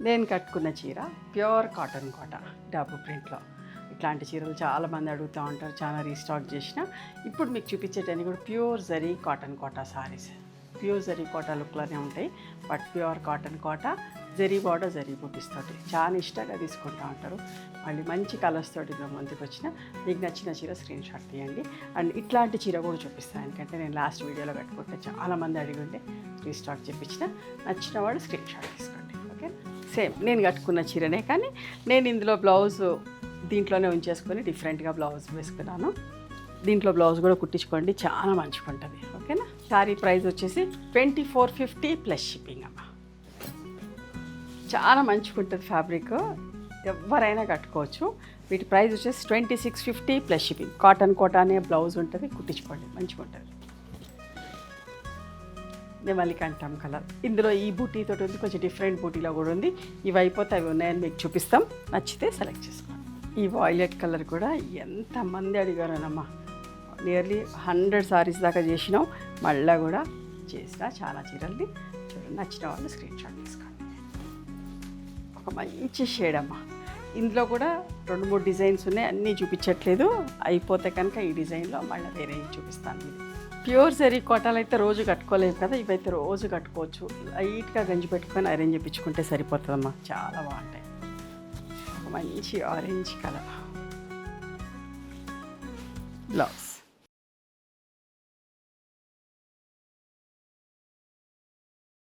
నేను కట్టుకున్న చీర ప్యూర్ కాటన్ కోట డబ్బు ప్రింట్లో. ఇట్లాంటి చీరలు చాలామంది అడుగుతూ ఉంటారు, చాలా రీస్టాక్ చేసిన. ఇప్పుడు మీకు చూపించేటన్నీ కూడా pure zari cotton Kota saris. Pure zari Kota లుక్లోనే ఉంటాయి, but pure cotton Kota zari border zari butis తోటి చాలా ఇష్టంగా తీసుకుంటూ ఉంటారు. మళ్ళీ మంచి కలర్స్ తోటి ముందుకు వచ్చిన మీకు నచ్చిన చీర స్క్రీన్ షాట్ తీయండి. అండ్ ఇట్లాంటి చీర కూడా చూపిస్తాను, ఎందుకంటే నేను లాస్ట్ వీడియోలో కట్టుకుంటే చాలామంది అడిగి ఉంటే రీస్టాక్ చేయించిన. నచ్చిన వాడు స్క్రీన్ షాట్ తీసుకోండి. ఓకే, సేమ్ నేను కట్టుకున్న చీరనే, కానీ నేను ఇందులో బ్లౌజ్ దీంట్లోనే ఉంచేసుకొని డిఫరెంట్గా బ్లౌజ్ వేసుకున్నాను. దీంట్లో బ్లౌజ్ కూడా కుట్టించుకోండి, చాలా మంచిగా ఉంటుంది. ఓకేనా. సారీ ప్రైస్ వచ్చేసి 2450 ప్లస్ షిప్పింగ్ అమ్మ. చాలా మంచిగా ఉంటుంది ఫ్యాబ్రిక్, ఎవరైనా కట్టుకోవచ్చు. వీటి ప్రైస్ వచ్చేసి 2650 ప్లస్ షిప్పింగ్. కాటన్ కోటానే బ్లౌజ్ ఉంటుంది, కుట్టించుకోండి, మంచిగా ఉంటుంది. నెమలికంఠం కలర్, ఇందులో ఈ బూటీతో ఉంది, కొంచెం డిఫరెంట్ బూటీలో కూడా ఉంది. ఇవి అయిపోతే అవి ఉన్నాయని మీకు చూపిస్తాం, నచ్చితే సెలెక్ట్ చేసుకోండి. ఈ వాయిలెట్ కలర్ కూడా ఎంతమంది అడిగారనమ్మా, నియర్లీ 100 సారీస్ దాకా చేసినాం, మళ్ళీ కూడా చేసిన చాలా చీరల్ని. చూడండి, నచ్చిన వాళ్ళు స్క్రీన్ షాట్ తీసుకోండి. ఒక మంచి షేడ్ అమ్మ. ఇందులో కూడా 2-3 డిజైన్స్ ఉన్నాయి, అన్నీ చూపించట్లేదు. అయిపోతే కనుక ఈ డిజైన్లో మళ్ళీ వేరే చూపిస్తాను. ప్యూర్ జరీ కోటాలు అయితే రోజు కట్టుకోలేము కదా, ఇవైతే రోజు కట్టుకోవచ్చు. లైట్గా గంజి పెట్టుకొని అరేంజ్ చేయించుకుంటే సరిపోతుందమ్మా, చాలా బాగుంటాయి. ఒక మంచి ఆరెంజ్ కలర్ బ్లౌజ్.